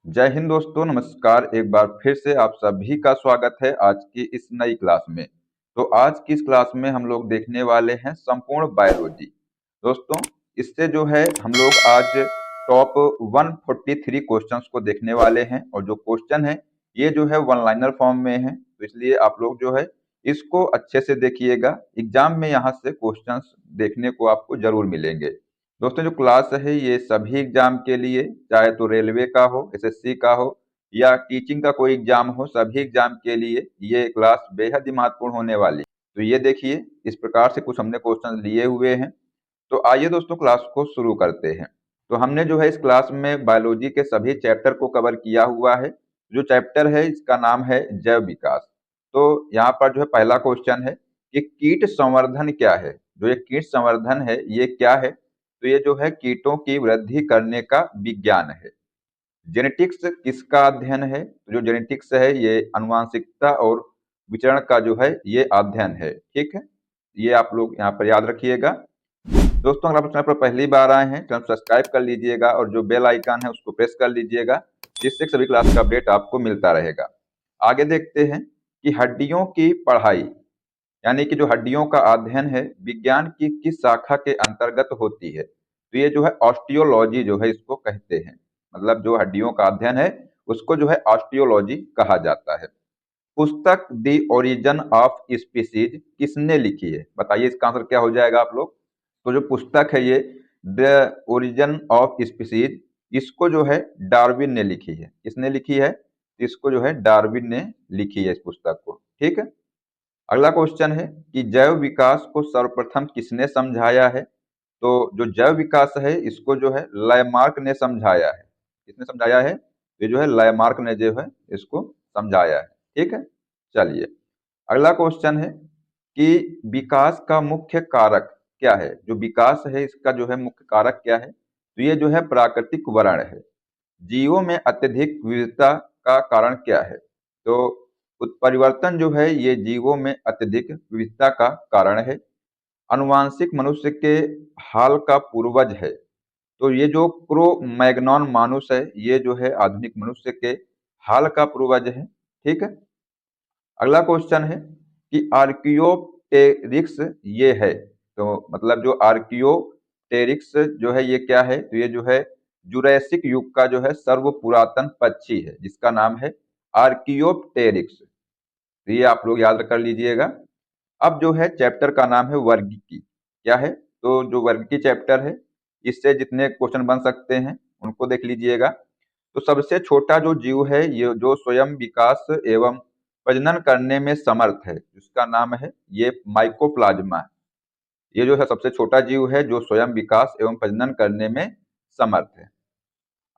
जय हिंद दोस्तों, नमस्कार। एक बार फिर से आप सभी का स्वागत है आज की इस नई क्लास में। तो आज की इस क्लास में हम लोग देखने वाले हैं संपूर्ण बायोलॉजी। दोस्तों, इससे जो है हम लोग आज टॉप 143 क्वेश्चंस को देखने वाले हैं, और जो क्वेश्चन है ये जो है वन लाइनर फॉर्म में है, तो इसलिए आप लोग जो है इसको अच्छे से देखिएगा। एग्जाम में यहाँ से क्वेश्चंस देखने को आपको जरूर मिलेंगे। दोस्तों, जो क्लास है ये सभी एग्जाम के लिए, चाहे तो रेलवे का हो, एसएससी का हो, या टीचिंग का कोई एग्जाम हो, सभी एग्जाम के लिए ये क्लास बेहद ही महत्वपूर्ण होने वाली। तो ये देखिए, इस प्रकार से कुछ हमने क्वेश्चन लिए हुए हैं। तो आइए दोस्तों, क्लास को शुरू करते हैं। तो हमने जो है इस क्लास में बायोलॉजी के सभी चैप्टर को कवर किया हुआ है। जो चैप्टर है इसका नाम है जैव विकास। तो यहाँ पर जो है पहला क्वेश्चन है कि कीट संवर्धन क्या है। जो ये कीट संवर्धन है ये क्या है, तो ये जो है कीटों की वृद्धि करने का विज्ञान है। जेनेटिक्स किसका अध्ययन है, तो जो जेनेटिक्स है ये आनुवांशिकता और विचरण का जो है ये अध्ययन है। ठीक है, ये आप लोग यहाँ पर याद रखिएगा। दोस्तों, अगर आप चैनल पर पहली बार आए हैं, चैनल सब्सक्राइब कर लीजिएगा और जो बेल आइकन है उसको प्रेस कर लीजिएगा, जिससे सभी क्लास का अपडेट आपको मिलता रहेगा। आगे देखते हैं कि हड्डियों की पढ़ाई, यानी कि जो हड्डियों का अध्ययन है, विज्ञान की किस शाखा के अंतर्गत होती है। तो ये जो है ऑस्टियोलॉजी जो है इसको कहते हैं। मतलब जो हड्डियों का अध्ययन है उसको जो है ऑस्टियोलॉजी कहा जाता है। पुस्तक द ओरिजिन ऑफ स्पीसीज किसने लिखी है, बताइए इसका आंसर क्या हो जाएगा आप लोग। तो जो पुस्तक है ये द ओरिजिन ऑफ स्पीसीज, इसको जो है डार्विन ने लिखी है। किसने लिखी है, इसको जो है डार्विन ने लिखी है इस पुस्तक को। ठीक है, अगला क्वेश्चन है कि जैव विकास को सर्वप्रथम किसने समझाया है। तो जो जैव विकास है इसको जो है लैमार्क ने समझाया है। किसने समझाया है, ये जो है लैमार्क ने जो है इसको समझाया है। ठीक है, चलिए अगला क्वेश्चन है कि विकास का मुख्य कारक क्या है। जो विकास है इसका जो है मुख्य कारक क्या है, तो ये जो है प्राकृतिक वर्ण है। जीवों में अत्यधिक विविधता का कारण क्या है। तो उत्परिवर्तन जो है ये जीवों में अत्यधिक विविधता का कारण है। अनुवांशिक मनुष्य के हाल का पूर्वज है। तो ये जो क्रो मैग्नॉन मानुस है ये जो है आधुनिक मनुष्य के हाल का पूर्वज है। ठीक है, अगला क्वेश्चन है कि आर्कियोप्टेरिक्स ये है। तो मतलब जो आर्कियोप्टेरिक्स जो है ये क्या है, तो ये जो है जुरैसिक युग का जो है सर्व पुरातन पक्षी है, जिसका नाम है आर्कियोप्टेरिक्स। तो ये आप लोग याद कर लीजिएगा। अब जो है चैप्टर का नाम है वर्गीकी। क्या है, तो जो वर्गीकी चैप्टर है इससे जितने क्वेश्चन बन सकते हैं उनको देख लीजिएगा। तो सबसे छोटा जो जीव है ये जो स्वयं विकास एवं प्रजनन करने में समर्थ है, जिसका नाम है ये माइकोप्लाज्मा। ये जो है सबसे छोटा जीव है जो स्वयं विकास एवं प्रजनन करने में समर्थ है।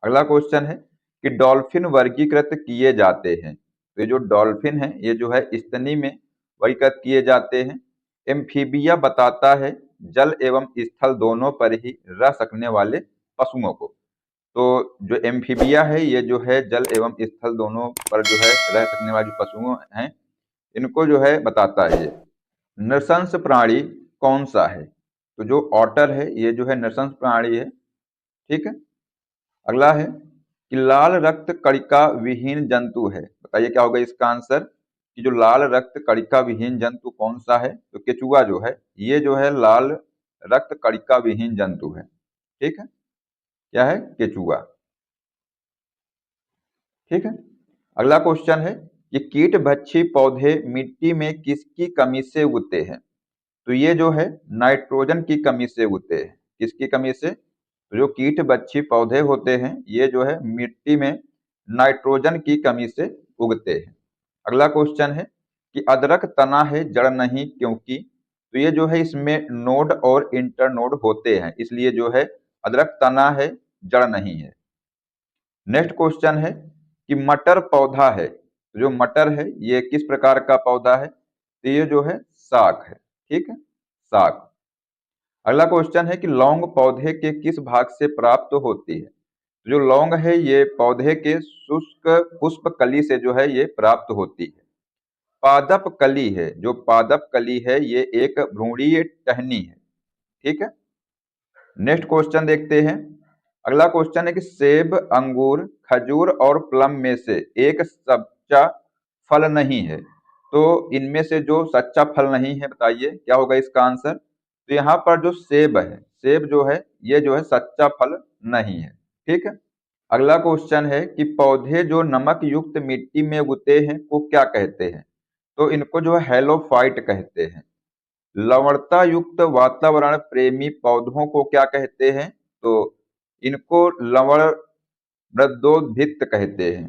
अगला क्वेश्चन है कि डॉल्फिन वर्गीकृत किए जाते हैं। तो ये जो डॉल्फिन है ये जो है स्तनी में वर्गीकृत किए जाते हैं। एम्फीबिया बताता है जल एवं स्थल दोनों पर ही रह सकने वाले पशुओं को। तो जो एम्फीबिया है ये जो है जल एवं स्थल दोनों पर जो है रह सकने वाले जो पशुओं हैं इनको जो है बताता है ये। नृशंस प्राणी कौन सा है, तो जो ऑटर है ये जो है नृशंस प्राणी है। ठीक है, अगला है कि लाल रक्त कणिका विहीन जंतु है। बताइए क्या होगा इसका आंसर, कि जो लाल रक्त कणिका विहीन जंतु कौन सा है, तो केचुआ जो है ये जो है लाल रक्त कणिका विहीन जंतु है। ठीक है, क्या है, केचुआ। ठीक है, अगला क्वेश्चन है कि कीट भक्षी पौधे मिट्टी में किसकी कमी से उगते हैं। तो ये जो है नाइट्रोजन की कमी से उगते हैं। किसकी कमी से, तो जो कीट भक्षी पौधे होते हैं ये जो है मिट्टी में नाइट्रोजन की कमी से उगते हैं। अगला क्वेश्चन है कि अदरक तना है जड़ नहीं क्योंकि, तो ये जो है इसमें नोड और इंटरनोड होते हैं, इसलिए जो है अदरक तना है जड़ नहीं है। नेक्स्ट क्वेश्चन है कि मटर पौधा है। तो जो मटर है ये किस प्रकार का पौधा है, तो ये जो है शाक है। ठीक है, शाक। अगला क्वेश्चन है कि लौंग पौधे के किस भाग से प्राप्त होती है। तो जो लौंग है ये पौधे के शुष्क पुष्प कली से जो है ये प्राप्त होती है। पादप कली है, जो पादप कली है ये एक भ्रूणीय टहनी है। ठीक है, नेक्स्ट क्वेश्चन देखते हैं अगला क्वेश्चन है कि सेब, अंगूर, खजूर और प्लम में से एक सच्चा फल नहीं है। तो इनमें से जो सच्चा फल नहीं है, बताइए क्या होगा इसका आंसर। तो यहाँ पर जो सेब है, सेब जो है ये जो है सच्चा फल नहीं है। ठीक है। अगला क्वेश्चन है कि पौधे जो नमक युक्त मिट्टी में उगते हैं को क्या कहते हैं। तो इनको जो है हेलोफाइट कहते हैं। लवणता युक्त वातावरण प्रेमी पौधों को क्या कहते हैं। तो इनको लवण मृदोद्भिक्त कहते हैं।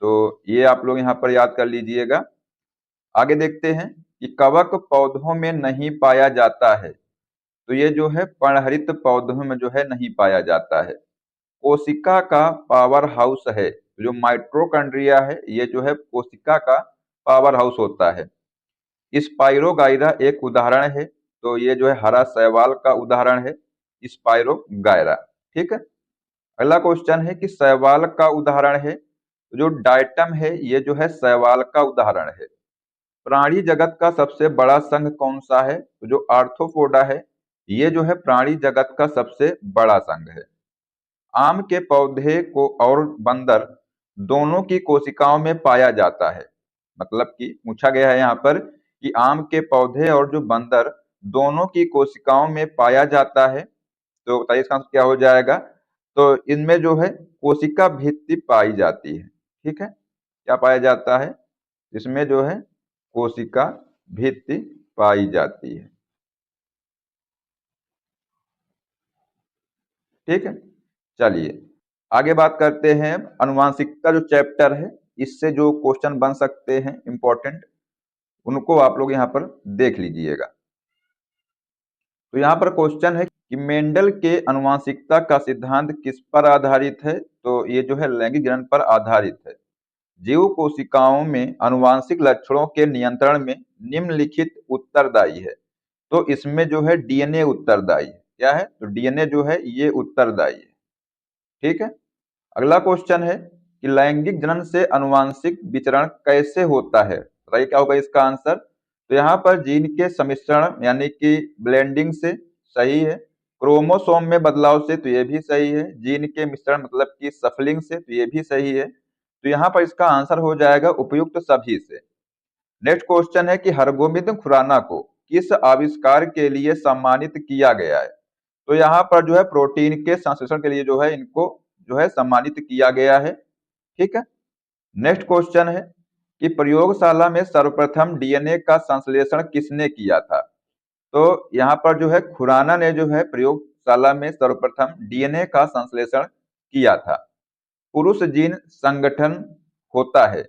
तो ये आप लोग यहाँ पर याद कर लीजिएगा। आगे देखते हैं कि कवक पौधों में नहीं पाया जाता है। तो ये जो है पर्णहरित पौधों में जो है नहीं पाया जाता है। कोशिका का पावर हाउस है। जो माइटोकॉन्ड्रिया है ये जो है कोशिका का पावर हाउस होता है। स्पाइरोगाइरा एक उदाहरण है। तो ये जो है हरा शैवाल का उदाहरण है, स्पाइरोगाइरा। ठीक है। अगला क्वेश्चन है कि शैवाल का उदाहरण है। जो डायटम है ये जो है शैवाल का उदाहरण है। प्राणी जगत का सबसे बड़ा संघ कौन सा है। तो जो आर्थ्रोपोडा है ये जो है प्राणी जगत का सबसे बड़ा संघ है। आम के पौधे को और बंदर दोनों की कोशिकाओं में पाया जाता है। मतलब कि पूछा गया है यहाँ पर कि आम के पौधे और जो बंदर दोनों की कोशिकाओं में पाया जाता है। तो बताइए इसका आंसर क्या हो जाएगा। तो इनमें जो है कोशिका भित्ति पाई जाती है। ठीक है। क्या पाया जाता है, इसमें जो है कोशिका भित्ति पाई जाती है। ठीक है। चलिए आगे बात करते हैं। अनुवांशिकता जो चैप्टर है इससे जो क्वेश्चन बन सकते हैं इंपॉर्टेंट, उनको आप लोग यहाँ पर देख लीजिएगा। तो यहाँ पर क्वेश्चन है कि मेंडल के अनुवांशिकता का सिद्धांत किस पर आधारित है। तो ये जो है लैंगिक जनन पर आधारित है। जीव कोशिकाओं में अनुवांशिक लक्षणों के नियंत्रण में निम्नलिखित उत्तरदायी है। तो इसमें जो है डीएनए उत्तरदायी है। क्या है, तो डीएनए जो है ये उत्तरदायी है। ठीक है। अगला क्वेश्चन है कि लैंगिक जनन से अनुवांशिक विचरण कैसे होता है। बताइए क्या होगा इसका आंसर। तो यहाँ पर जीन के सम्मिश्रण यानी कि ब्लेंडिंग से सही है। क्रोमोसोम में बदलाव से, तो ये भी सही है। जीन के मिश्रण मतलब कि सफलिंग से, तो ये भी सही है। तो यहाँ पर इसका आंसर हो जाएगा उपयुक्त सभी से। नेक्स्ट क्वेश्चन है कि हरगोविंद खुराना को किस आविष्कार के लिए सम्मानित किया गया है। तो यहाँ पर जो है प्रोटीन के संश्लेषण के लिए जो है इनको जो है सम्मानित किया गया है। ठीक है। नेक्स्ट क्वेश्चन है कि प्रयोगशाला में सर्वप्रथम डीएनए का संश्लेषण किसने किया था। तो यहाँ पर जो है खुराना ने जो है प्रयोगशाला में सर्वप्रथम डीएनए का संश्लेषण किया था। पुरुष जीन संगठन होता है,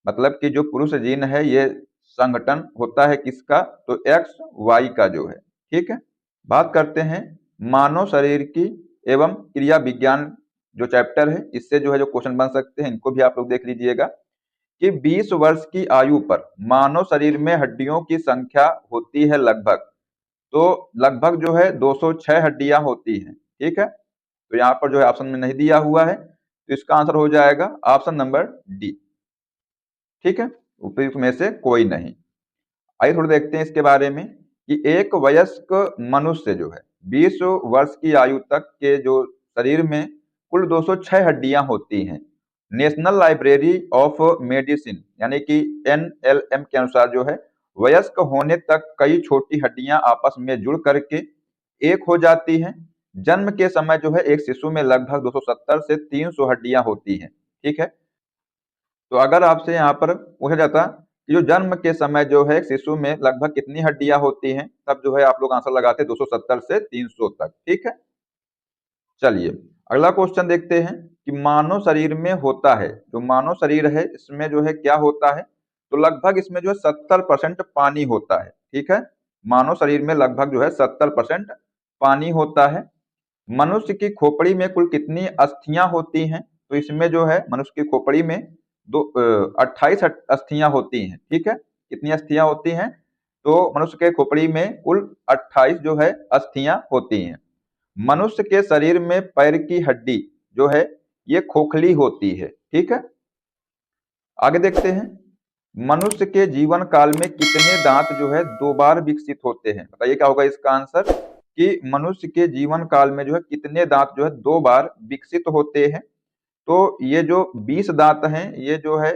मतलब कि जो पुरुष जीन है ये संगठन होता है किसका, तो एक्स वाई का जो है। ठीक है। बात करते हैं मानव शरीर की एवं क्रिया विज्ञान जो चैप्टर है, इससे जो है जो क्वेश्चन बन सकते हैं इनको भी आप लोग देख लीजिएगा कि 20 वर्ष की आयु पर मानव शरीर में हड्डियों की संख्या होती है लगभग। तो लगभग जो है 206 हड्डियां होती हैं। ठीक है। तो यहाँ पर जो है ऑप्शन में नहीं दिया हुआ है, तो इसका आंसर हो जाएगा ऑप्शन नंबर डी। ठीक है। उपयुक्त में से कोई नहीं। आइए थोड़ा देखते हैं इसके बारे में कि एक वयस्क मनुष्य जो है 20 वर्ष की आयु तक के जो शरीर में कुल 206 हड्डियां होती हैं। नेशनल लाइब्रेरी ऑफ मेडिसिन यानी कि एनएलएम के अनुसार जो है वयस्क होने तक कई छोटी हड्डियां आपस में जुड़ करके एक हो जाती हैं। जन्म के समय जो है एक शिशु में लगभग 270 से 300 हड्डियां होती हैं। ठीक है। तो अगर आपसे यहाँ पर पूछा जाता कि जो जन्म के समय जो है शिशु में लगभग कितनी हड्डियां होती हैं, तब जो है आप लोग आंसर लगाते 270 से 300 तक। ठीक है। चलिए अगला क्वेश्चन देखते हैं कि मानव शरीर में होता है, जो मानव शरीर है इसमें जो है क्या होता है। तो लगभग इसमें जो है 70% पानी होता है। ठीक है। मानव शरीर में लगभग जो है 70% पानी होता है। मनुष्य की खोपड़ी में कुल कितनी अस्थियां होती हैं। तो इसमें जो है मनुष्य की खोपड़ी में 28 अस्थियां होती हैं। ठीक है। कितनी अस्थियां होती हैं, तो मनुष्य के खोपड़ी में कुल 28 जो है अस्थियां होती हैं। मनुष्य के शरीर में पैर की हड्डी जो है ये खोखली होती है। ठीक है। आगे देखते हैं मनुष्य के जीवन काल में कितने दांत जो है दो बार विकसित होते हैं। बताइए क्या होगा इसका आंसर। कि मनुष्य के जीवन काल में जो है कितने दांत जो है 2 बार विकसित होते हैं। तो ये जो 20 दांत हैं ये जो है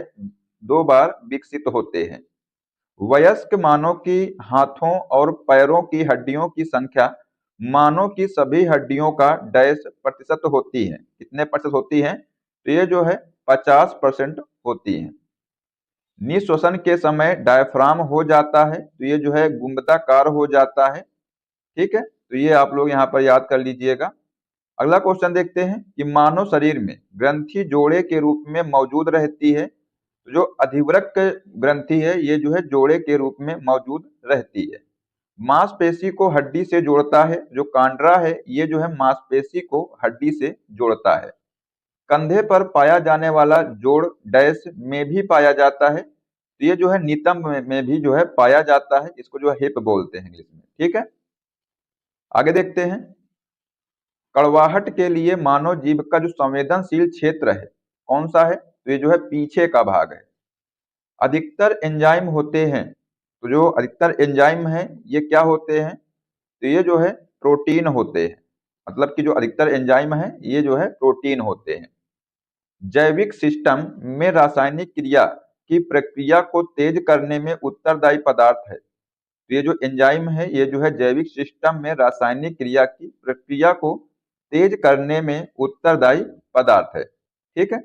2 बार विकसित होते हैं। वयस्क मानव की हाथों और पैरों की हड्डियों की संख्या मानव की सभी हड्डियों का डैश प्रतिशत होती है। कितने प्रतिशत होती है? तो ये जो है 50% होती है। निःश्वसन के समय डायफ्राम हो जाता है, तो ये जो है गुंबदाकार हो जाता है। ठीक है, तो ये आप लोग यहाँ पर याद कर लीजिएगा। अगला क्वेश्चन देखते हैं कि मानव शरीर में ग्रंथि जोड़े के रूप में मौजूद रहती है। तो जो अधिवृक्क ग्रंथि है ये जो है जोड़े के रूप में मौजूद रहती है। मांसपेशी को हड्डी से जोड़ता है। जो कांड्रा है ये जो है मांसपेशी को हड्डी से जोड़ता है। कंधे पर पाया जाने वाला जोड़ डैश में भी पाया जाता है। तो ये जो है नितंब में भी जो है पाया जाता है। इसको जो है हिप बोलते हैं इंग्लिश में। ठीक है, आगे देखते हैं। कड़वाहट के लिए मानव जीभ का जो संवेदनशील क्षेत्र है कौन सा है? तो ये जो है पीछे का भाग है। अधिकतर एंजाइम होते हैं। तो जो अधिकतर एंजाइम हैं ये क्या होते हैं? तो ये जो है प्रोटीन होते हैं। मतलब कि जो अधिकतर एंजाइम है ये जो है प्रोटीन होते हैं। जैविक सिस्टम में रासायनिक क्रिया की प्रक्रिया को तेज करने में उत्तरदायी पदार्थ है। तो ये जो एंजाइम है ये जो है जैविक सिस्टम में रासायनिक क्रिया की प्रक्रिया को तेज करने में उत्तरदायी पदार्थ है। ठीक है,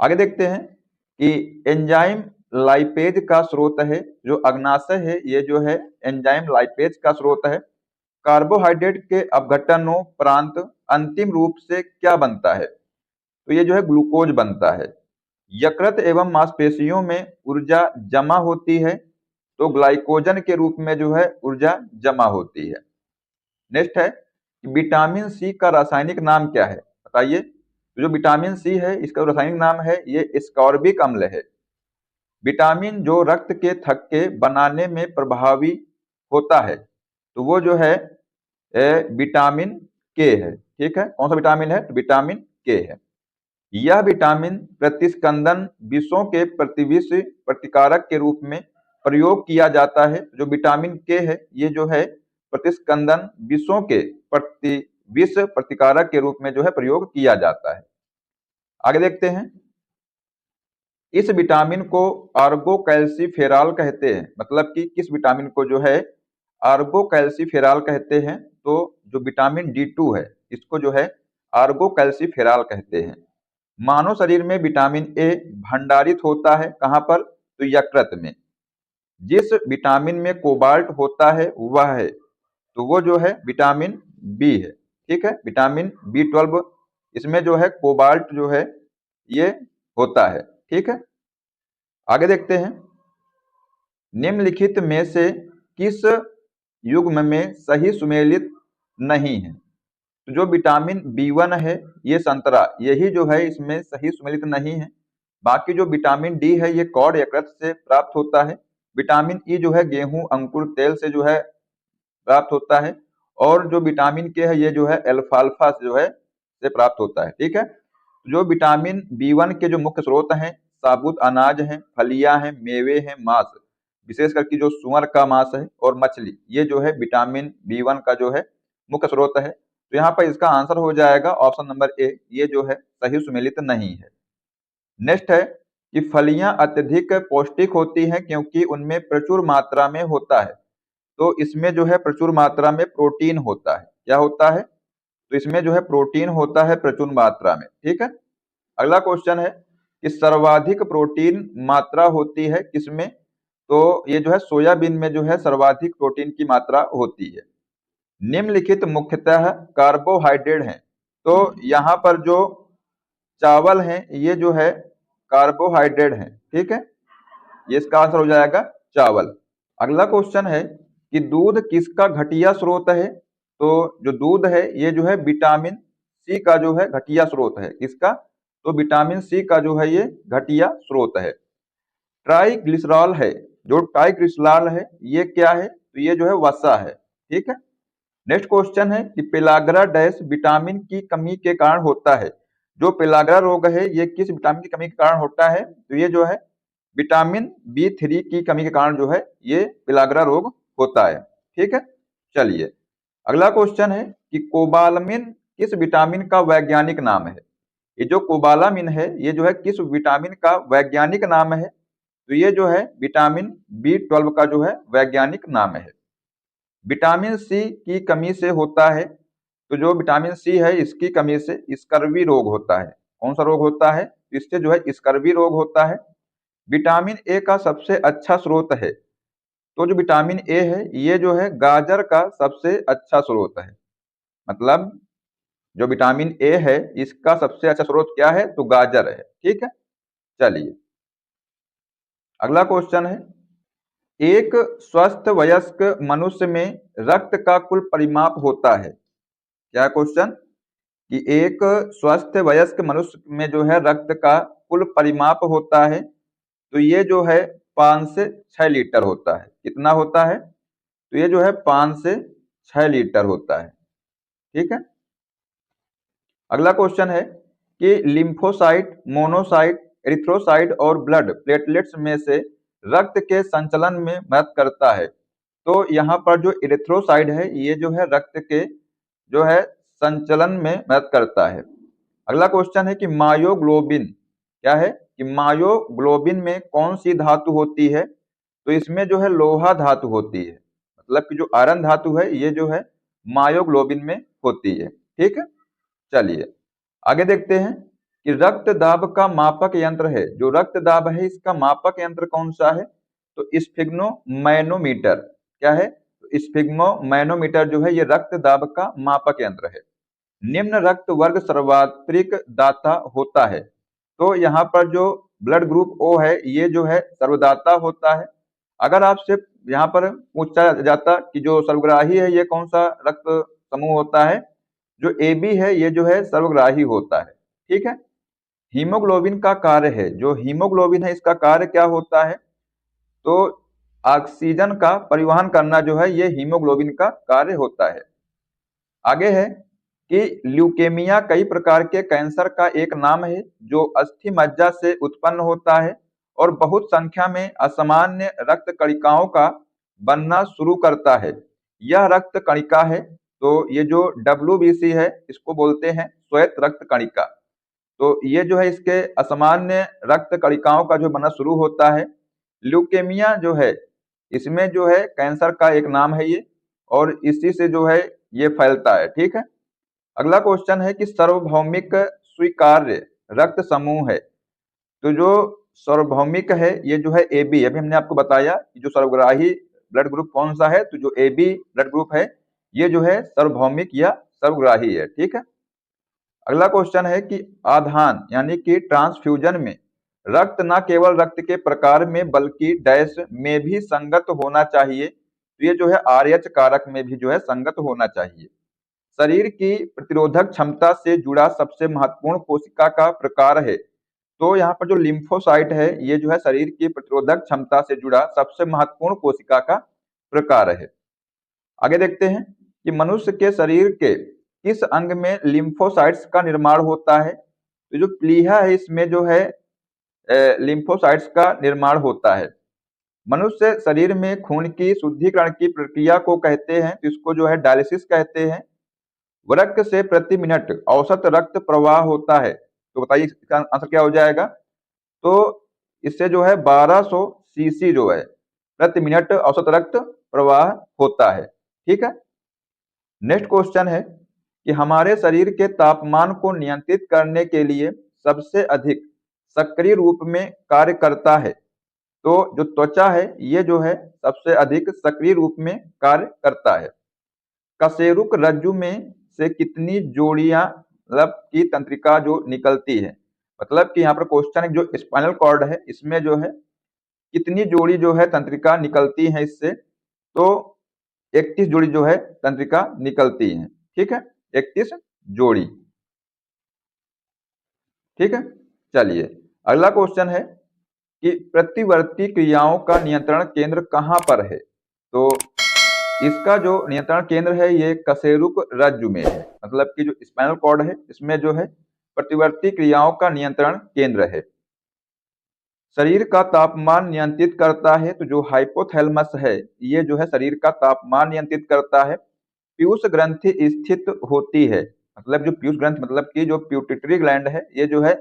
आगे देखते हैं कि एंजाइम लाइपेज का स्रोत है। जो अग्नाशय है ये जो है एंजाइम लाइपेज का स्रोत है। कार्बोहाइड्रेट के अपघटनोपरांत अंतिम रूप से क्या बनता है? तो ये जो है ग्लूकोज बनता है। यकृत एवं मांसपेशियों में ऊर्जा जमा होती है। तो ग्लाइकोजन के रूप में जो है ऊर्जा जमा होती है। नेक्स्ट है विटामिन सी का रासायनिक नाम क्या है? बताइए। तो जो विटामिन सी है इसका रासायनिक नाम है ये एस्कॉर्बिक अम्ल है। विटामिन जो रक्त के थक्के बनाने में प्रभावी होता है तो वो जो है विटामिन के है। ठीक है, कौन सा विटामिन है? तो विटामिन के है। यह विटामिन प्रतिस्कंदन विषों के प्रतिविष प्रतिकारक के रूप में प्रयोग किया जाता है। जो विटामिन के है ये जो है प्रतिस्कंदन विषों के प्रतिविष प्रतिकारक के रूप में जो है प्रयोग किया जाता है। आगे देखते हैं। इस विटामिन को आर्गोकैल्सिफेरॉल कहते हैं। मतलब कि किस विटामिन को जो है आर्गोकैल्सिफेरॉल कहते हैं? तो जो विटामिन D2 है इसको जो है आर्गोकैल्सिफेरॉल कहते हैं। मानव शरीर में विटामिन ए भंडारित होता है कहाँ पर? तो यकृत में। जिस विटामिन में कोबाल्ट होता है वह है तो वो जो है विटामिन बी है। ठीक है, विटामिन B12 इसमें जो है कोबाल्ट जो है ये होता है। ठीक है, आगे देखते हैं। निम्नलिखित में से किस युग्म में सही सुमेलित नहीं है? तो जो विटामिन B1 है ये संतरा यही जो है इसमें सही सुमेलित नहीं है। बाकी जो विटामिन डी है ये कॉड यकृत से प्राप्त होता है। विटामिन ई जो है गेहूं अंकुर तेल से जो है प्राप्त होता है। और जो विटामिन के है ये जो है अल्फाल्फा से जो है से प्राप्त होता है। ठीक है, जो विटामिन B1 के जो मुख्य स्रोत हैं साबुत अनाज हैं, फलियां हैं, मेवे हैं, मांस विशेष करके जो सुअर का मांस है और मछली ये जो है विटामिन B1 का जो है मुख्य स्रोत है। तो यहाँ पर इसका आंसर हो जाएगा ऑप्शन नंबर ए, ये जो है सही सुमेलित नहीं है। नेक्स्ट है कि फलियां अत्यधिक पौष्टिक होती हैं क्योंकि उनमें प्रचुर मात्रा में होता है। तो इसमें जो है प्रचुर मात्रा में प्रोटीन होता है। क्या होता है? तो इसमें जो है प्रोटीन होता है प्रचुर मात्रा में। ठीक है, अगला क्वेश्चन है कि सर्वाधिक प्रोटीन मात्रा होती है किसमें? तो ये जो है सोयाबीन में जो है सर्वाधिक प्रोटीन की मात्रा होती है। निम्नलिखित मुख्यतः कार्बोहाइड्रेट हैं। तो यहाँ पर जो चावल हैं ये जो है कार्बोहाइड्रेट हैं। ठीक है, ये इसका आंसर हो जाएगा चावल। अगला क्वेश्चन है कि दूध किसका घटिया स्रोत है? तो जो दूध है ये जो है विटामिन सी का जो है घटिया स्रोत है। किसका? तो विटामिन सी का जो है ये घटिया स्रोत है। ट्राइग्लिसरॉल है। जो ट्राइग्लिसरॉल है ये क्या है? तो ये जो है वसा है। ठीक है, नेक्स्ट क्वेश्चन है कि पेलाग्रा डैश विटामिन की कमी के कारण होता है। जो पेलाग्रा रोग है ये किस विटामिन की कमी के कारण होता है? तो ये जो है विटामिन B3 की कमी के कारण जो है ये पेलाग्रा रोग होता है। ठीक है, चलिए अगला क्वेश्चन है कि कोबालामिन किस विटामिन का वैज्ञानिक नाम है। ये जो कोबालामिन है ये जो है किस विटामिन का वैज्ञानिक नाम है, तो ये जो है विटामिन B12 का जो है वैज्ञानिक नाम है। विटामिन सी की कमी से होता है, तो जो विटामिन सी है इसकी कमी से स्कर्वी रोग होता है। कौन सा रोग होता है? इससे जो है स्कर्वी रोग होता है। विटामिन ए का सबसे अच्छा स्रोत है, तो जो विटामिन ए है ये जो है गाजर का सबसे अच्छा स्रोत है। मतलब जो विटामिन ए है इसका सबसे अच्छा स्रोत क्या है? तो गाजर है। ठीक है, चलिए अगला क्वेश्चन है, एक स्वस्थ वयस्क मनुष्य में रक्त का कुल परिमाप होता है। क्या क्वेश्चन? कि एक स्वस्थ वयस्क मनुष्य में जो है रक्त का कुल परिमाप होता है, तो ये जो है 5 से 6 लीटर होता है। कितना होता है? तो ये जो है 5 से 6 लीटर होता है। ठीक है, अगला क्वेश्चन है कि लिम्फोसाइट, मोनोसाइट, एरिथ्रोसाइट और ब्लड प्लेटलेट्स में से रक्त के संचलन में मदद करता है। तो यहाँ पर जो एरिथ्रोसाइट है ये जो है रक्त के जो है संचलन में मदद करता है। अगला क्वेश्चन है कि मायोग्लोबिन क्या है? कि मायोग्लोबिन में कौन सी धातु होती है? तो इसमें जो है लोहा धातु होती है। मतलब कि जो आयरन धातु है ये जो है मायोग्लोबिन में होती है। ठीक है, चलिए आगे देखते हैं कि रक्त दाब का मापक यंत्र है। जो रक्त दाब है इसका मापक यंत्र कौन सा है? तो स्फिग्नोमैनोमीटर। क्या है? तो स्फिग्नोमैनोमीटर जो है ये रक्त दाब का मापक यंत्र है। निम्न रक्त वर्ग सर्वात्रिक दाता होता है। तो यहाँ पर जो ब्लड ग्रुप ओ है ये जो है सर्वदाता होता है। अगर आपसे यहाँ पर पूछा जाता कि जो सर्वग्राही है ये कौन सा रक्त समूह होता है, जो ए बी है ये जो है सर्वग्राही होता है। ठीक है, हीमोग्लोबिन का कार्य है, जो हीमोग्लोबिन है इसका कार्य क्या होता है? तो ऑक्सीजन का परिवहन करना जो है ये हीमोग्लोबिन का कार्य होता है। आगे है कि ल्यूकेमिया कई प्रकार के कैंसर का एक नाम है जो अस्थि मज्जा से उत्पन्न होता है और बहुत संख्या में असामान्य रक्त कणिकाओं का बनना शुरू करता है। यह रक्त कणिका है, तो ये जो WBC है इसको बोलते हैं श्वेत रक्त कणिका। तो ये जो है इसके असामान्य रक्त कणिकाओं का जो बनना शुरू होता है। ल्यूकेमिया जो है इसमें जो है कैंसर का एक नाम है ये, और इसी से जो है ये फैलता है। ठीक है, अगला क्वेश्चन है कि सार्वभौमिक स्वीकार्य रक्त समूह है। तो जो सार्वभौमिक है ये जो है AB। अभी हमने आपको बताया कि जो सर्वग्राही ब्लड ग्रुप कौन सा है, तो जो AB ब्लड ग्रुप है ये जो है सार्वभौमिक या सर्वग्राही है। ठीक है, अगला क्वेश्चन है कि आधान यानी कि ट्रांसफ्यूजन में रक्त न केवल रक्त के प्रकार में बल्कि डैश में भी संगत होना चाहिए। तो ये जो है RH कारक में भी जो है संगत होना चाहिए। शरीर की प्रतिरोधक क्षमता से जुड़ा सबसे महत्वपूर्ण कोशिका का प्रकार है। तो यहाँ पर जो लिम्फोसाइट है ये जो है शरीर की प्रतिरोधक क्षमता से जुड़ा सबसे महत्वपूर्ण कोशिका का प्रकार है। आगे देखते हैं कि मनुष्य के शरीर के किस अंग में लिम्फोसाइट्स का निर्माण होता है। तो जो प्लीहा है इसमें जो है लिम्फोसाइट्स का निर्माण होता है। मनुष्य शरीर में खून की शुद्धिकरण की प्रक्रिया को कहते हैं, तो इसको जो है डायलिसिस कहते हैं। वृक्क से प्रति मिनट औसत रक्त प्रवाह होता है। तो बताइए इसका आंसर क्या हो जाएगा? तो इससे जो है 1200 सीसी जो है प्रति मिनट औसत रक्त प्रवाह होता है। ठीक है, नेक्स्ट क्वेश्चन है कि हमारे शरीर के तापमान को नियंत्रित करने के लिए सबसे अधिक सक्रिय रूप में कार्य करता है। तो जो त्वचा है ये जो है सबसे अधिक सक्रिय रूप में कार्य करता है। कशेरुक रज्जु में से कितनी जोड़ियां मतलब की तंत्रिका जो निकलती है। मतलब कि यहाँ पर क्वेश्चन है जो स्पाइनल कॉर्ड है इसमें जो है कितनी जोड़ी जो है तंत्रिका निकलती है इससे। तो 31 जोड़ी जो है तंत्रिका निकलती है। ठीक है, 31 जोड़ी। ठीक है, चलिए अगला क्वेश्चन है कि प्रतिवर्ती क्रियाओं का नियंत्रण केंद्र कहाँ पर है। तो इसका जो नियंत्रण केंद्र है ये कशेरुक रज्जु में है। मतलब कि जो स्पाइनल कॉर्ड है इसमें जो है प्रतिवर्ती क्रियाओं का नियंत्रण केंद्र है। शरीर का तापमान नियंत्रित करता है, तो जो हाइपोथैलेमस है ये जो है शरीर का तापमान नियंत्रित करता है। पीयूष ग्रंथि स्थित होती है। मतलब जो पीयूष ग्रंथि मतलब कि जो प्यूटिटरी ग्लैंड है ये जो है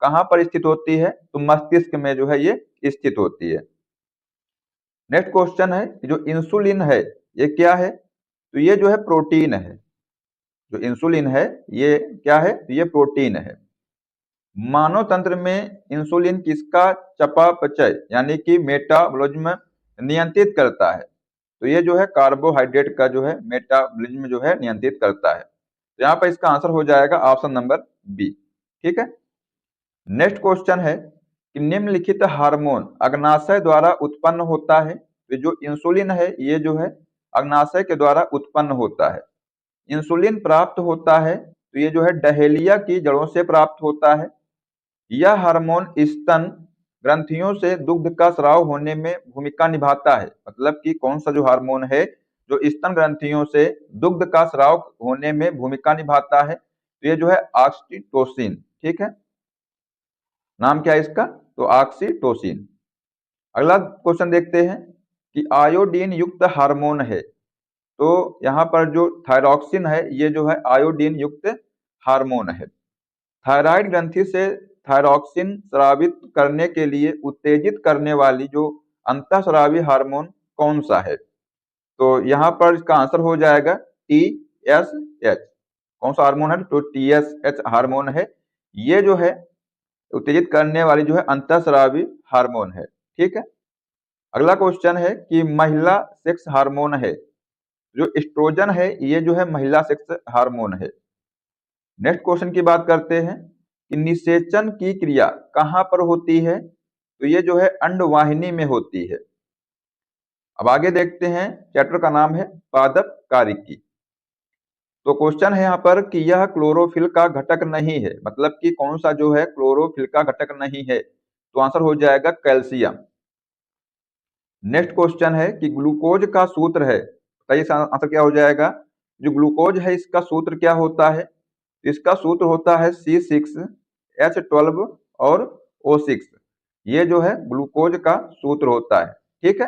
कहाँ पर स्थित होती है, तो मस्तिष्क में जो है ये स्थित होती है। नेक्स्ट क्वेश्चन है, जो इंसुलिन है ये क्या है, तो ये जो है प्रोटीन है। जो इंसुलिन है ये क्या है, तो ये प्रोटीन है। मानव तंत्र में इंसुलिन किसका चयापचय यानी कि मेटाबॉलिज्म नियंत्रित करता है, तो ये जो है कार्बोहाइड्रेट का जो है मेटाबॉलिज्म जो है नियंत्रित करता है। तो यहाँ पर इसका आंसर हो जाएगा ऑप्शन नंबर बी। ठीक है। नेक्स्ट क्वेश्चन है कि निम्नलिखित हार्मोन अग्नाशय द्वारा उत्पन्न होता है। तो जो इंसुलिन है ये जो है अग्नाशय के द्वारा उत्पन्न होता है। इंसुलिन प्राप्त होता है तो ये जो है डहेलिया की जड़ों से प्राप्त होता है। यह हार्मोन स्तन ग्रंथियों से दुग्ध का स्राव होने में भूमिका निभाता है। मतलब कि कौन सा जो हार्मोन है जो स्तन ग्रंथियों से दुग्ध का स्राव होने में भूमिका निभाता है, तो ये जो है ऑक्सीटोसिन। ठीक है, नाम क्या है इसका, तो ऑक्सीटोसिन। अगला क्वेश्चन देखते हैं कि आयोडीन युक्त हार्मोन है। तो यहाँ पर जो थायरॉक्सिन है ये जो है आयोडीन युक्त हार्मोन है। थायराइड ग्रंथि से थायरॉक्सिन स्रावित करने के लिए उत्तेजित करने वाली जो अंतःस्रावी हार्मोन कौन सा है, तो यहाँ पर इसका आंसर हो जाएगा TSH। कौन सा हार्मोन है, तो TSH हार्मोन है। ये जो है उत्तेजित करने वाली जो है अंतःस्रावी हार्मोन है। ठीक है। अगला क्वेश्चन है कि महिला सेक्स हार्मोन है। जो एस्ट्रोजन है ये जो है महिला सेक्स हार्मोन है। नेक्स्ट क्वेश्चन की बात करते हैं कि निषेचन की क्रिया कहाँ पर होती है, तो ये जो है अंडवाहिनी में होती है। अब आगे देखते हैं, चैप्टर का नाम है पादप कारिकी। तो क्वेश्चन है यहाँ पर कि यह क्लोरोफिल का घटक नहीं है। मतलब कि कौन सा जो है क्लोरोफिल का घटक नहीं है, तो आंसर हो जाएगा कैल्शियम। नेक्स्ट क्वेश्चन है कि ग्लूकोज का सूत्र है, बताइए इसका आंसर क्या हो जाएगा। जो ग्लूकोज है इसका सूत्र क्या होता है, इसका सूत्र होता है C6H12 और O6। ये जो है ग्लूकोज का सूत्र होता है। ठीक है।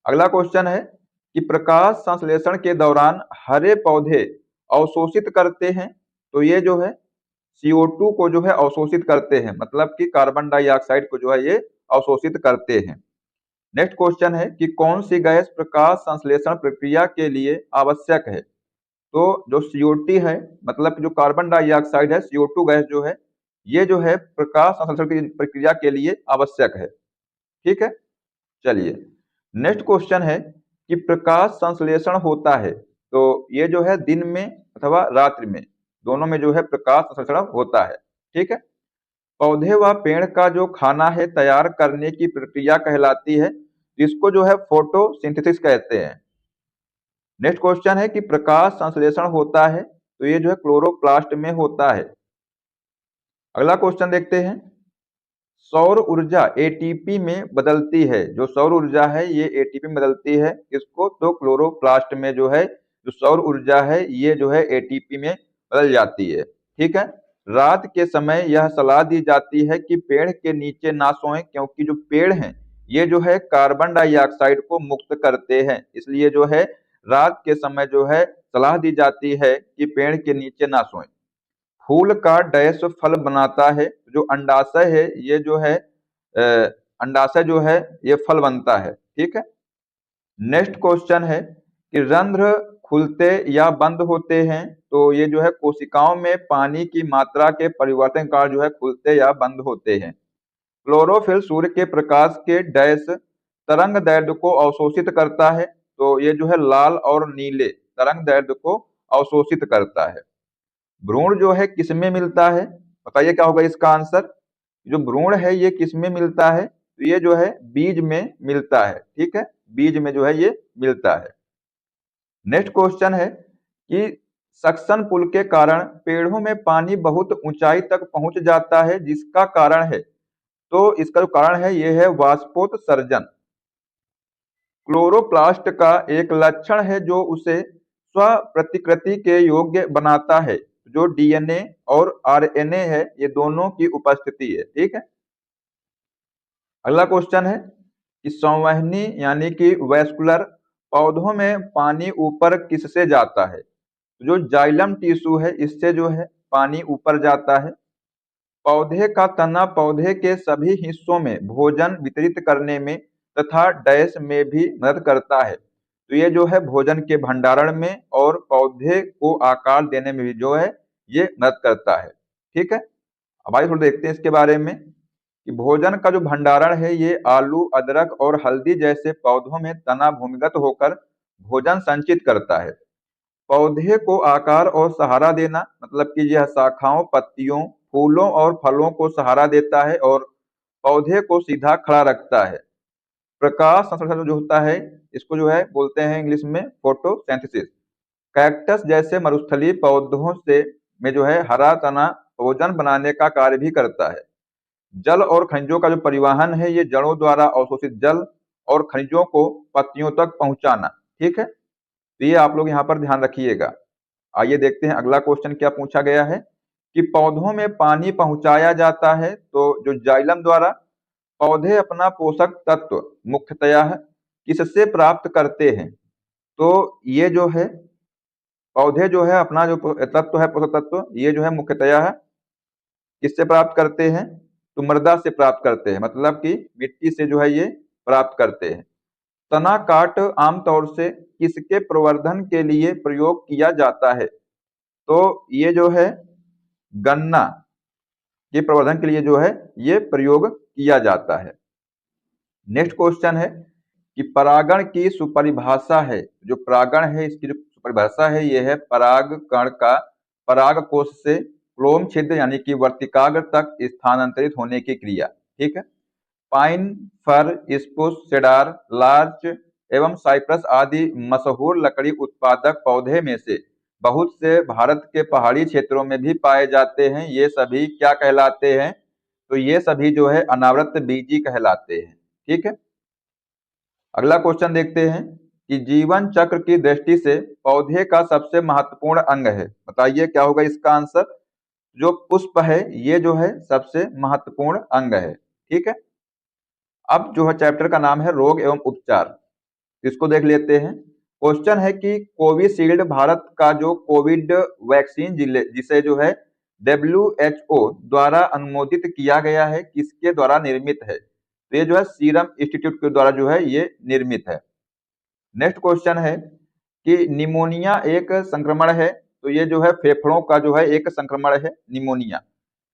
अगला क्वेश्चन है कि प्रकाश संश्लेषण के दौरान हरे पौधे अवशोषित करते हैं। तो ये जो है CO2 को जो है अवशोषित करते हैं, मतलब कि कार्बन डाइऑक्साइड को जो है ये अवशोषित करते हैं। नेक्स्ट क्वेश्चन है कि कौन सी गैस प्रकाश संश्लेषण प्रक्रिया के लिए आवश्यक है, तो जो CO2 है मतलब कि जो कार्बन डाइऑक्साइड है CO2 गैस जो है ये जो है प्रकाश संश्लेषण की प्रक्रिया के लिए आवश्यक है। ठीक है। चलिए नेक्स्ट क्वेश्चन है कि प्रकाश संश्लेषण होता है, तो ये जो है दिन में अथवा रात्रि में दोनों में जो है प्रकाश संश्लेषण होता है। ठीक है। पौधे व पेड़ का जो खाना है तैयार करने की प्रक्रिया कहलाती है, इसको जो है फोटोसिंथेसिस कहते हैं। नेक्स्ट क्वेश्चन है कि प्रकाश संश्लेषण होता है, तो ये जो है क्लोरोप्लास्ट में होता है। अगला क्वेश्चन देखते हैं, सौर ऊर्जा एटीपी में बदलती है। जो सौर ऊर्जा है ये एटीपी में बदलती है, इसको तो क्लोरोप्लास्ट में जो है जो सौर ऊर्जा है ये जो है एटीपी में बदल जाती है। ठीक है। रात के समय यह सलाह दी जाती है कि पेड़ के नीचे ना सोएं, क्योंकि जो पेड़ हैं ये जो है कार्बन डाइऑक्साइड को मुक्त करते हैं। इसलिए जो है रात के समय जो है सलाह दी जाती है कि पेड़ के नीचे ना सोएं। फूल का डैश फल बनाता है। जो अंडाशय है ये जो है अंडाशय जो है ये फल बनता है। ठीक है। नेक्स्ट क्वेश्चन है कि रंध्र खुलते या बंद होते हैं, तो ये जो है कोशिकाओं में पानी की मात्रा के परिवर्तन का जो है खुलते या बंद होते हैं। क्लोरोफिल सूर्य के प्रकाश के डैश तरंग दैर्ध्य को अवशोषित करता है, तो ये जो है लाल और नीले तरंग दैर्ध्य को अवशोषित करता है। भ्रूण जो है किसमें मिलता है, बताइए क्या होगा इसका आंसर। जो भ्रूण है ये किसमें मिलता है, तो ये जो है बीज में मिलता है। ठीक है, बीज में जो है ये मिलता है। नेक्स्ट क्वेश्चन है कि सक्शन पुल के कारण पेड़ों में पानी बहुत ऊंचाई तक पहुंच जाता है, जिसका कारण है, तो इसका जो कारण है ये है वाष्पोत्सर्जन। क्लोरोप्लास्ट का एक लक्षण है जो उसे स्व प्रतिकृति के योग्य बनाता है, जो डीएनए और आरएनए है ये दोनों की उपस्थिति है। ठीक है। अगला क्वेश्चन है कि संवहनी यानी कि वैस्कुलर पौधों में पानी ऊपर किससे जाता है? जो जाइलम टिश्यू है इससे जो है पानी ऊपर जाता है। पौधे का तना पौधे के सभी हिस्सों में भोजन वितरित करने में तथा डैश में भी मदद करता है। तो ये जो है भोजन के भंडारण में और पौधे को आकार देने में भी जो है ये मदद करता है। ठीक है। अब आइए थोड़ा देखते हैं इसके बारे में कि भोजन का जो भंडारण है ये आलू, अदरक और हल्दी जैसे पौधों में तना भूमिगत होकर भोजन संचित करता है। पौधे को आकार और सहारा देना मतलब कि यह शाखाओं, पत्तियों, फूलों और फलों को सहारा देता है और पौधे को सीधा खड़ा रखता है। प्रकाश संश्लेषण जो होता है इसको जो है बोलते हैं इंग्लिश में फोटोसिंथेसिस। कैक्टस जैसे मरुस्थलीय पौधों से में जो है हरा तना भोजन बनाने का कार्य भी करता है। जल और खनिजों का जो परिवहन है ये जड़ों द्वारा अवशोषित जल और खनिजों को पत्तियों तक पहुंचाना। ठीक है। तो ये आप लोग यहाँ पर ध्यान रखिएगा। आइए देखते हैं अगला क्वेश्चन क्या पूछा गया है कि पौधों में पानी पहुंचाया जाता है तो जो जाइलम द्वारा पौधे अपना पोषक तत्व मुख्यतया किससे प्राप्त करते हैं? तो ये जो है पौधे जो है अपना जो तत्व है पोषक तत्व ये जो है मुख्यतया किससे प्राप्त करते हैं? तो मृदा से प्राप्त करते हैं, मतलब कि मिट्टी से जो है ये प्राप्त करते हैं। तना काट आमतौर से किसके प्रवर्धन के लिए प्रयोग किया जाता है? तो ये जो है गन्ना के प्रवर्धन के लिए जो है ये प्रयोग किया जाता है। नेक्स्ट क्वेश्चन है कि परागण की सुपरिभाषा है। जो परागण है इसकी जो सुपरिभाषा है ये है पराग कण का पराग कोश से क्लोम छिद्र यानी कि वर्तिकाग्र तक स्थानांतरित होने की क्रिया। ठीक है। पाइन, फर, स्प्रूस, सेडार, लार्च एवं साइप्रस आदि मशहूर लकड़ी उत्पादक पौधे में से बहुत से भारत के पहाड़ी क्षेत्रों में भी पाए जाते हैं। ये सभी क्या कहलाते हैं? तो ये सभी जो है अनावृत बीजी कहलाते हैं। ठीक है। अगला क्वेश्चन देखते हैं कि जीवन चक्र की दृष्टि से पौधे का सबसे महत्वपूर्ण अंग है। बताइए क्या होगा इसका आंसर? जो पुष्प है ये जो है सबसे महत्वपूर्ण अंग है। ठीक है। अब जो है चैप्टर का नाम है रोग एवं उपचार, इसको देख लेते हैं। क्वेश्चन है कि कोविशील्ड भारत का जो कोविड वैक्सीन जिसे जो है WHO द्वारा अनुमोदित किया गया है किसके द्वारा निर्मित है? तो ये जो है सीरम इंस्टीट्यूट के द्वारा जो है ये निर्मित है। नेक्स्ट क्वेश्चन है कि निमोनिया एक संक्रमण है। तो ये जो है फेफड़ों का जो है एक संक्रमण है निमोनिया।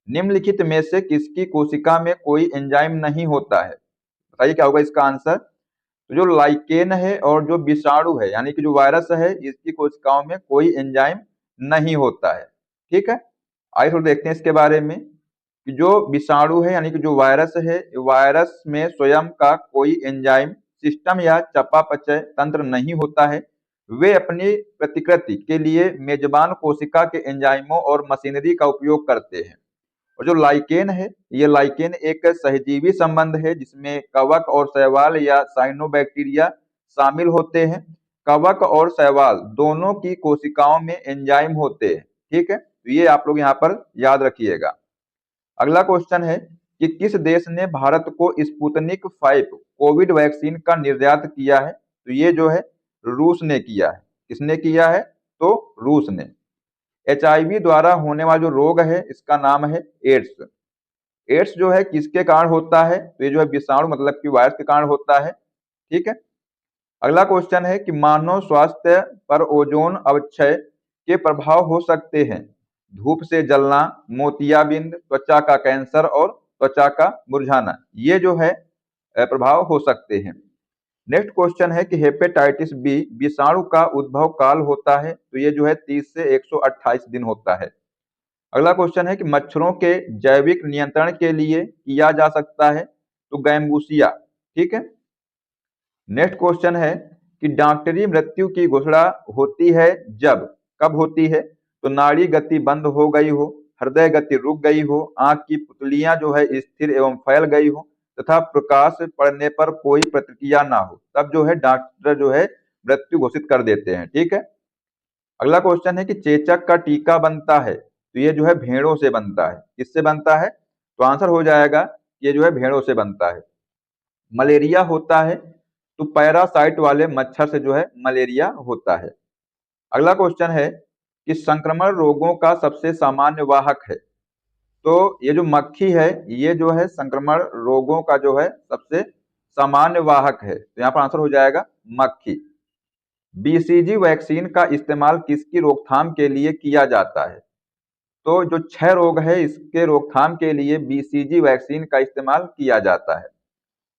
निम्नलिखित में से किसकी कोशिका में कोई एंजाइम नहीं होता है? बताइए क्या होगा इसका आंसर? तो जो लाइकेन है और जो विषाणु है यानी कि जो वायरस है इसकी कोशिकाओं में कोई एंजाइम नहीं होता है। ठीक है। आइए थोड़ा देखते हैं इसके बारे में कि जो विषाणु है यानी कि जो वायरस है वायरस में स्वयं का कोई एंजाइम सिस्टम या चयापचय तंत्र नहीं होता है। वे अपनी प्रतिकृति के लिए मेजबान कोशिका के एंजाइमों और मशीनरी का उपयोग करते हैं। और जो लाइकेन है ये लाइकेन एक सहजीवी संबंध है जिसमें कवक और शैवाल या साइनोबैक्टीरिया शामिल होते हैं। कवक और शैवाल दोनों की कोशिकाओं में एंजाइम होते हैं। ठीक है। तो ये आप लोग यहाँ पर याद रखिएगा। अगला क्वेश्चन है कि किस देश ने भारत को स्पुतनिक 5 कोविड वैक्सीन का निर्यात किया है? तो ये जो है रूस ने किया है। किसने किया है? तो रूस ने। HIV द्वारा होने वाला जो रोग है इसका नाम है एड्स। एड्स जो है किसके कारण होता है? तो ये जो है विषाणु मतलब कि वायरस के कारण होता है। ठीक है। अगला क्वेश्चन है कि मानव स्वास्थ्य पर ओजोन अवक्षय के प्रभाव हो सकते हैं। धूप से जलना, मोतियाबिंद, त्वचा का कैंसर और त्वचा का मुरझाना ये जो है प्रभाव हो सकते हैं। नेक्स्ट क्वेश्चन है कि हेपेटाइटिस बी विषाणु का उद्भव काल होता है। तो ये जो है 30 से 128 दिन होता है। अगला क्वेश्चन है कि मच्छरों के जैविक नियंत्रण के लिए किया जा सकता है। तो गैम्बूसिया। ठीक है। नेक्स्ट क्वेश्चन है कि डॉक्टरी मृत्यु की घोषणा होती है जब कब होती है? तो नाड़ी गति बंद हो गई हो, हृदय गति रुक गई हो, आंख की पुतलियां जो है स्थिर एवं फैल गई हो तथा प्रकाश पड़ने पर कोई प्रतिक्रिया ना हो, तब जो है डॉक्टर जो है मृत्यु घोषित कर देते हैं। ठीक है। अगला क्वेश्चन है कि चेचक का टीका बनता है। तो ये जो है भेड़ों से बनता है। किससे बनता है? तो आंसर हो जाएगा ये जो है भेड़ों से बनता है। मलेरिया होता है तो पैरासाइट वाले मच्छर से जो है मलेरिया होता है। अगला क्वेश्चन है कि संक्रमण रोगों का सबसे सामान्य वाहक है। तो ये जो मक्खी है ये जो है संक्रमण रोगों का जो है सबसे सामान्य वाहक है, तो यहाँ पर आंसर हो जाएगा मक्खी। बीसीजी वैक्सीन का इस्तेमाल किसकी रोकथाम के लिए किया जाता है? तो जो क्षय रोग है इसके रोकथाम के लिए बीसीजी वैक्सीन का इस्तेमाल किया जाता है।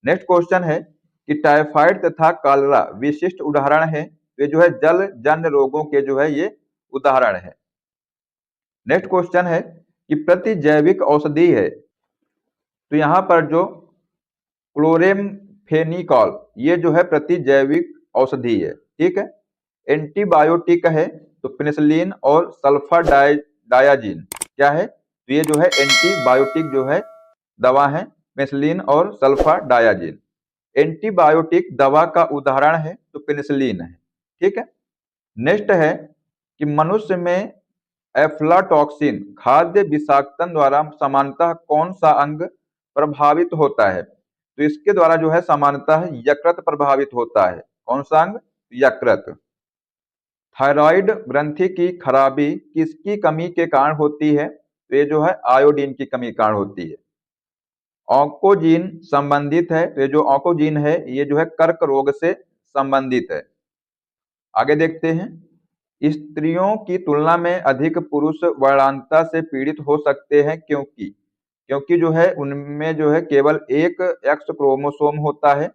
नेक्स्ट क्वेश्चन है कि टाइफाइड तथा कॉलरा विशिष्ट उदाहरण है, ये जो है जल जन्य रोगों के जो है ये उदाहरण है। नेक्स्ट क्वेश्चन है कि प्रतिजैविक औषधि है, तो यहाँ पर जो क्लोरेमफेनिकॉल ये जो है प्रतिजैविक औषधि है, ठीक है। एंटीबायोटिक है तो पेनिसिलिन और सल्फा डायाजीन क्या है, तो ये जो है एंटीबायोटिक जो है दवा है, पेनिसिलिन और सल्फा डायाजीन। एंटीबायोटिक दवा का उदाहरण है तो पेनिसिलिन है, ठीक है। नेक्स्ट है कि मनुष्य में एफ्लाटॉक्सिन खाद्य विषाक्तन द्वारा सामान्यतः कौन सा अंग प्रभावित होता है? तो इसके द्वारा जो है सामान्यतः यकृत प्रभावित होता है। कौन सा अंग? यकृत। थायराइड ग्रंथि की खराबी किसकी कमी के कारण होती है? तो ये जो है आयोडीन की कमी के कारण होती है। ऑन्कोजीन संबंधित है, तो ये जो ऑन्कोजीन है ये जो है कर्क रोग से संबंधित है। आगे देखते हैं, स्त्रियों की तुलना में अधिक पुरुष वर्णांतता से पीड़ित हो सकते हैं क्योंकि क्योंकि जो है उनमें जो है केवल एक एक्स क्रोमोसोम होता है।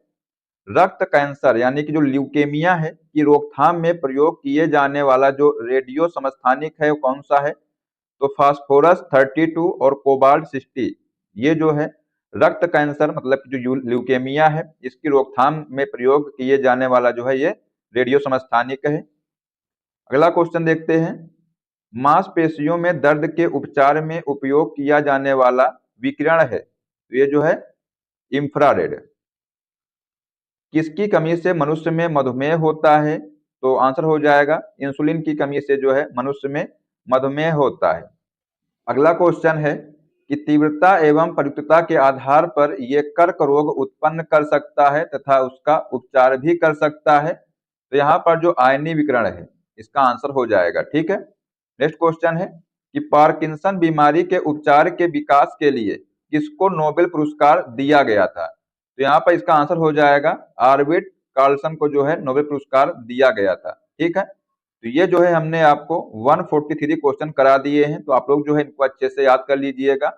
रक्त कैंसर यानी कि जो ल्यूकेमिया है की रोकथाम में प्रयोग किए जाने वाला जो रेडियो समस्थानिक है वो कौन सा है? तो फास्फोरस 32 और कोबाल्ट 60 ये जो है रक्त कैंसर मतलब जो ल्यूकेमिया है इसकी रोकथाम में प्रयोग किए जाने वाला जो है ये रेडियो समस्थानिक है। अगला क्वेश्चन देखते हैं, मांसपेशियों में दर्द के उपचार में उपयोग किया जाने वाला विकिरण है, तो ये जो है इंफ्रारेड। किसकी कमी से मनुष्य में मधुमेह होता है? तो आंसर हो जाएगा इंसुलिन की कमी से जो है मनुष्य में मधुमेह होता है। अगला क्वेश्चन है कि तीव्रता एवं प्रयुक्तता के आधार पर यह कर्क रोग उत्पन्न कर सकता है तथा उसका उपचार भी कर सकता है, तो यहाँ पर जो आयनीय विकिरण है इसका आंसर हो जाएगा, ठीक है। नेक्स्ट क्वेश्चन है कि पार्किंसन बीमारी के उपचार के विकास के लिए किसको नोबेल पुरस्कार दिया गया था? तो यहाँ पर इसका आंसर हो जाएगा आर्विड कार्लसन को जो है नोबेल पुरस्कार दिया गया था, ठीक है। तो ये जो है हमने आपको 143 क्वेश्चन करा दिए हैं, तो आप लोग जो है इनको अच्छे से याद कर लीजिएगा।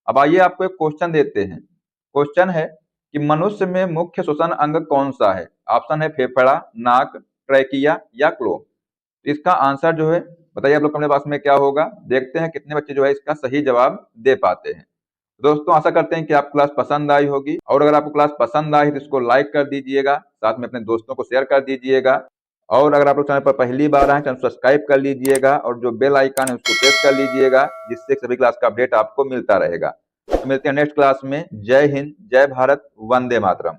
अब आइए आपको एक क्वेश्चन देते हैं। क्वेश्चन है कि मनुष्य में मुख्य श्वसन अंग कौन सा है? ऑप्शन है फेफड़ा, नाक, ट्रैकिया या क्लो। इसका आंसर जो है बताइए आप लोग कमेंट बॉक्स में क्या होगा। देखते हैं कितने बच्चे जो है इसका सही जवाब दे पाते हैं। दोस्तों आशा करते हैं कि आप क्लास पसंद आई होगी, और अगर आपको क्लास पसंद आई तो इसको लाइक कर दीजिएगा, साथ में अपने दोस्तों को शेयर कर दीजिएगा, और अगर आप लोग चैनल पर पहली बार आए चैनल सब्सक्राइब कर लीजिएगा और जो बेल आइकन है उसको प्रेस कर लीजिएगा, जिससे सभी क्लास का अपडेट आपको मिलता रहेगा। तो मिलते हैं नेक्स्ट क्लास में। जय हिंद, जय भारत, वंदे मातरम।